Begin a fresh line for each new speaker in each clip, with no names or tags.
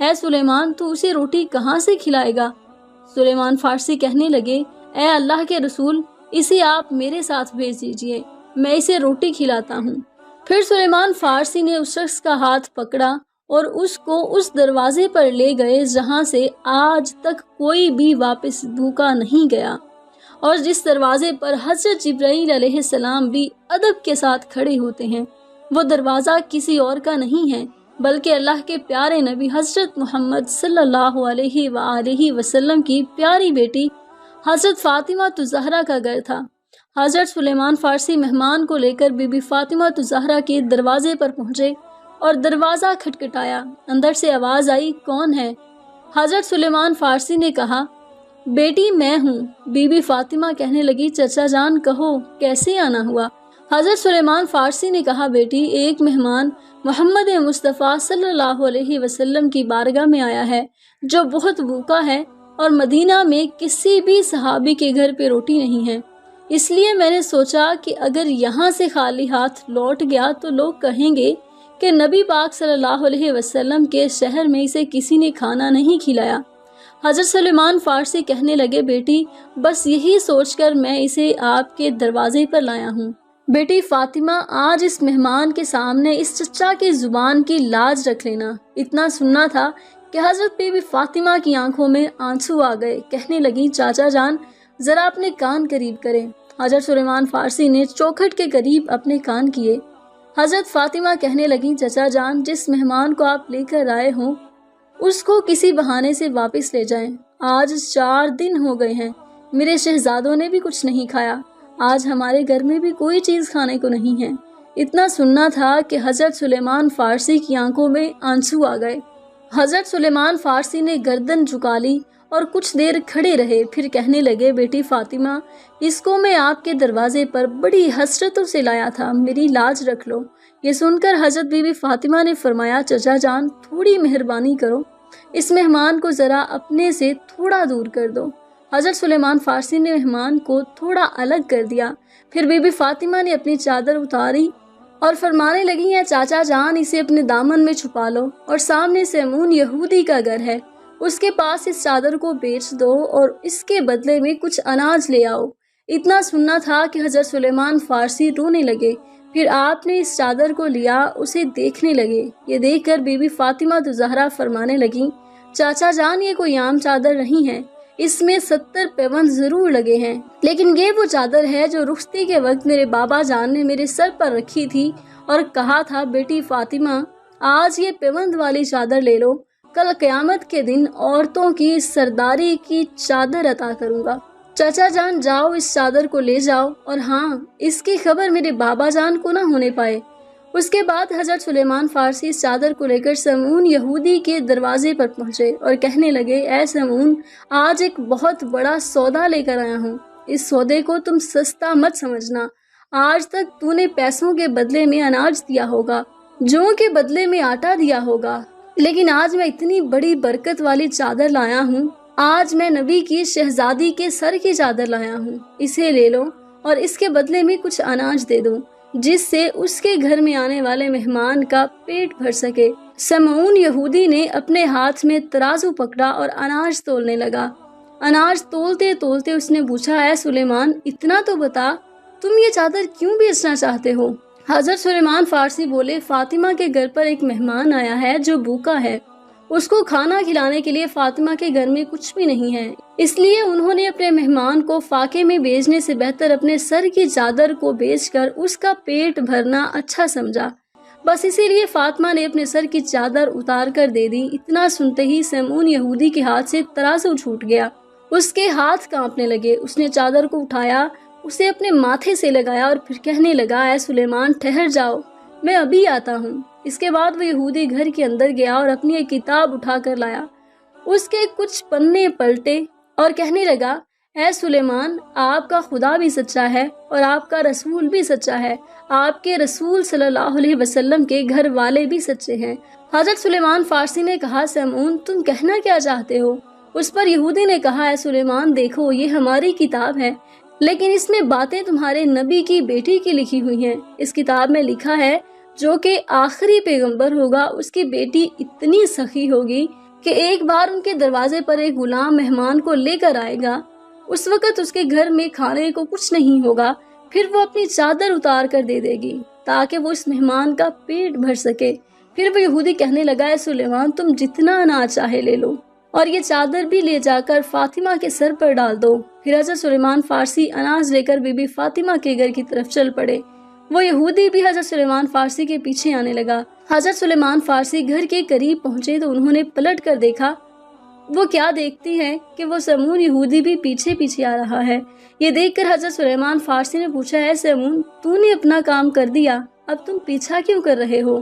اے سلیمان تو اسے روٹی کہاں سے کھلائے گا؟ سلیمان فارسی کہنے لگے اے اللہ کے رسول اسے آپ میرے ساتھ بھیج دیجیے، میں اسے روٹی کھلاتا ہوں۔ پھر سلیمان فارسی نے اس شخص کا ہاتھ پکڑا اور اس کو اس دروازے پر لے گئے جہاں سے آج تک کوئی بھی واپس بھوکا نہیں گیا، اور جس دروازے پر حضرت جبرائیل علیہ السلام بھی ادب کے ساتھ کھڑے ہوتے ہیں، وہ دروازہ کسی اور کا نہیں ہے بلکہ اللہ کے پیارے نبی حضرت محمد صلی اللہ علیہ وآلہ وسلم کی پیاری بیٹی حضرت فاطمہ الزہرا کا گھر تھا۔ حضرت سلیمان فارسی مہمان کو لے کر بی بی فاطمہ الزہرا کے دروازے پر پہنچے اور دروازہ کھٹکھٹایا۔ اندر سے آواز آئی کون ہے؟ حضرت سلیمان فارسی نے کہا بیٹی میں ہوں۔ بی بی فاطمہ کہنے لگی چچا جان کہو کیسے آنا ہوا؟ حضرت سلیمان فارسی نے کہا بیٹی ایک مہمان محمد مصطفیٰ صلی اللہ علیہ وسلم کی بارگاہ میں آیا ہے جو بہت بھوکا ہے اور مدینہ میں کسی بھی صحابی کے گھر پہ روٹی نہیں ہے، اس لیے میں نے سوچا کہ اگر یہاں سے خالی ہاتھ لوٹ گیا تو لوگ کہیں گے کہ نبی پاک صلی اللہ علیہ وسلم کے شہر میں اسے کسی نے کھانا نہیں کھلایا۔ حضرت سلیمان فارسی کہنے لگے بیٹی بس یہی سوچ کر میں اسے آپ کے دروازے پر لایا ہوں۔ بیٹی فاطمہ آج اس مہمان کے سامنے اس چچا کی زبان کی لاج رکھ لینا۔ اتنا سننا تھا کہ حضرت بی بی فاطمہ کی آنکھوں میں آنسو آ گئے، کہنے لگی چاچا جان ذرا اپنے کان قریب کریں۔ حضرت سلیمان فارسی نے چوکھٹ کے قریب اپنے کان کیے۔ حضرت فاطمہ کہنے لگی چچا جان جس مہمان کو آپ لے کر آئے ہوں اس کو کسی بہانے سے واپس لے جائیں، آج 4 دن ہو گئے ہیں میرے شہزادوں نے بھی کچھ نہیں کھایا، آج ہمارے گھر میں بھی کوئی چیز کھانے کو نہیں ہے۔ اتنا سننا تھا کہ حضرت سلیمان فارسی کی آنکھوں میں آنسو آ گئے۔ حضرت سلیمان فارسی نے گردن جھکا لی اور کچھ دیر کھڑے رہے، پھر کہنے لگے بیٹی فاطمہ اس کو میں آپ کے دروازے پر بڑی حسرتوں سے لایا تھا، میری لاج رکھ لو۔ یہ سن کر حضرت بی بی فاطمہ نے فرمایا چچا جان تھوڑی مہربانی کرو، اس مہمان کو ذرا اپنے سے تھوڑا دور کر دو۔ حضرت سلیمان فارسی نے مہمان کو تھوڑا الگ کر دیا، پھر بی بی فاطمہ نے اپنی چادر اتاری اور فرمانے لگی ہے چاچا جان اسے اپنے دامن میں چھپا لو، اور سامنے سیمون یہودی کا گھر ہے اس کے پاس اس چادر کو بیچ دو اور اس کے بدلے میں کچھ اناج لے آؤ۔ اتنا سننا تھا کہ حضرت سلیمان فارسی رونے لگے، پھر آپ نے اس چادر کو لیا، اسے دیکھنے لگے۔ یہ دیکھ کر بی بی فاطمہ الزہرا فرمانے لگی چاچا جان یہ کوئی عام چادر نہیں ہے، اس میں 70 پیوند ضرور لگے ہیں، لیکن یہ وہ چادر ہے جو رخصتی کے وقت میرے بابا جان نے میرے سر پر رکھی تھی اور کہا تھا بیٹی فاطمہ آج یہ پیوند والی چادر لے لو، کل قیامت کے دن عورتوں کی سرداری کی چادر عطا کروں گا۔ چچا جان جاؤ اس چادر کو لے جاؤ، اور ہاں اس کی خبر میرے بابا جان کو نہ ہونے پائے۔ اس کے بعد حضرت سلیمان فارسی اس چادر کو لے کر سیمون یہودی کے دروازے پر پہنچے اور کہنے لگے اے سیمون آج ایک بہت بڑا سودا لے کر آیا ہوں، اس سودے کو تم سستا مت سمجھنا، آج تک تو نے پیسوں کے بدلے میں اناج دیا ہوگا، جو کے بدلے میں آٹا دیا ہوگا، لیکن آج میں اتنی بڑی برکت والی چادر لایا ہوں، آج میں نبی کی شہزادی کے سر کی چادر لایا ہوں، اسے لے لو اور اس کے بدلے میں کچھ اناج دے دو جس سے اس کے گھر میں آنے والے مہمان کا پیٹ بھر سکے۔ سیمون یہودی نے اپنے ہاتھ میں ترازو پکڑا اور اناج تولنے لگا۔ اناج تولتے تولتے اس نے پوچھا اے سلیمان اتنا تو بتا تم یہ چادر کیوں بیچنا چاہتے ہو؟ حضرت سلیمان فارسی بولے فاطمہ کے گھر پر ایک مہمان آیا ہے جو بھوکا ہے، اس کو کھانا کھلانے کے لیے فاطمہ کے گھر میں کچھ بھی نہیں ہے، اس لیے انہوں نے اپنے مہمان کو فاقے میں بیچنے سے بہتر اپنے سر کی چادر کو بیچ کر اس کا پیٹ بھرنا اچھا سمجھا، بس اسی لیے فاطمہ نے اپنے سر کی چادر اتار کر دے دی۔ اتنا سنتے ہی سیمون یہودی کے ہاتھ سے ترازو چھوٹ گیا، اس کے ہاتھ کانپنے لگے، اس نے چادر کو اٹھایا، اسے اپنے ماتھے سے لگایا اور پھر کہنے لگا اے سلیمان ٹھہر جاؤ میں ابھی آتا ہوں۔ اس کے بعد وہ یہودی گھر کے اندر گیا اور اپنی ایک کتاب اٹھا کر لایا، اس کے کچھ پنے پلٹے اور کہنے لگا اے سلیمان آپ کا خدا بھی سچا ہے اور آپ کا رسول بھی سچا ہے، آپ کے رسول صلی اللہ علیہ وسلم کے گھر والے بھی سچے ہیں۔ حضرت سلیمان فارسی نے کہا سیمون تم کہنا کیا چاہتے ہو؟ اس پر یہودی نے کہا اے سلیمان دیکھو یہ ہماری کتاب ہے، لیکن اس میں باتیں تمہارے نبی کی بیٹی کی لکھی ہوئی ہیں، اس کتاب میں لکھا ہے جو کہ آخری پیغمبر ہوگا اس کی بیٹی اتنی سخی ہوگی کہ ایک بار ان کے دروازے پر ایک غلام مہمان کو لے کر آئے گا، اس وقت اس کے گھر میں کھانے کو کچھ نہیں ہوگا، پھر وہ اپنی چادر اتار کر دے دے گی تاکہ وہ اس مہمان کا پیٹ بھر سکے۔ پھر وہ یہودی کہنے لگا، اے سلیمان تم جتنا اناج چاہے لے لو اور یہ چادر بھی لے جا کر فاطمہ کے سر پر ڈال دو۔ پھر حضرت سلیمان فارسی اناج لے کر بی بی فاطمہ کے گھر کی طرف چل پڑے۔ وہ یہودی بھی حضرت سلیمان فارسی کے پیچھے آنے لگا۔ حضرت سلیمان فارسی گھر کے قریب پہنچے تو انہوں نے پلٹ کر دیکھا۔ وہ کیا دیکھتی ہے کہ وہ سمون یہودی بھی پیچھے پیچھے آ رہا ہے۔ یہ دیکھ کر حضرت سلیمان فارسی نے پوچھا، اے سمون تو نے اپنا کام کر دیا، اب تم پیچھا کیوں کر رہے ہو؟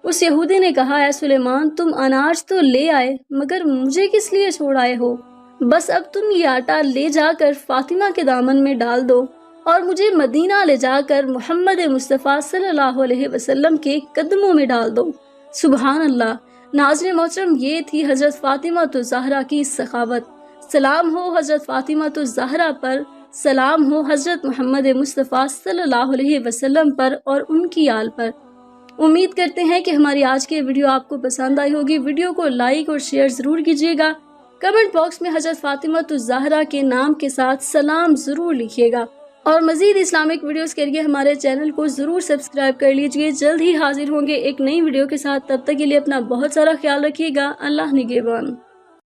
اس یہودی نے کہا، اے سلیمان تم اناج تو لے آئے مگر مجھے کس لیے چھوڑ آئے ہو؟ بس اب تم یہ آٹا لے جا کر فاطمہ کے دامن میں ڈال دو اور مجھے مدینہ لے جا کر محمد مصطفیٰ صلی اللہ علیہ وسلم کے قدموں میں ڈال دو۔ سبحان اللہ۔ ناظرین محترم، یہ تھی حضرت فاطمہ الزہرا کی سخاوت۔ سلام ہو حضرت فاطمہ الزہرا پر، سلام ہو حضرت محمد مصطفیٰ صلی اللہ علیہ وسلم پر اور ان کی آل پر۔ امید کرتے ہیں کہ ہماری آج کی ویڈیو آپ کو پسند آئی ہوگی۔ ویڈیو کو لائک اور شیئر ضرور کیجیے گا۔ کمنٹ باکس میں حضرت فاطمہ الزہرا کے نام کے ساتھ سلام ضرور لکھیے گا، اور مزید اسلامک ویڈیوز کے لیے ہمارے چینل کو ضرور سبسکرائب کر لیجیے۔ جلد ہی حاضر ہوں گے ایک نئی ویڈیو کے ساتھ، تب تک کے لیے اپنا بہت سارا خیال رکھیے گا۔ اللہ نگہبان۔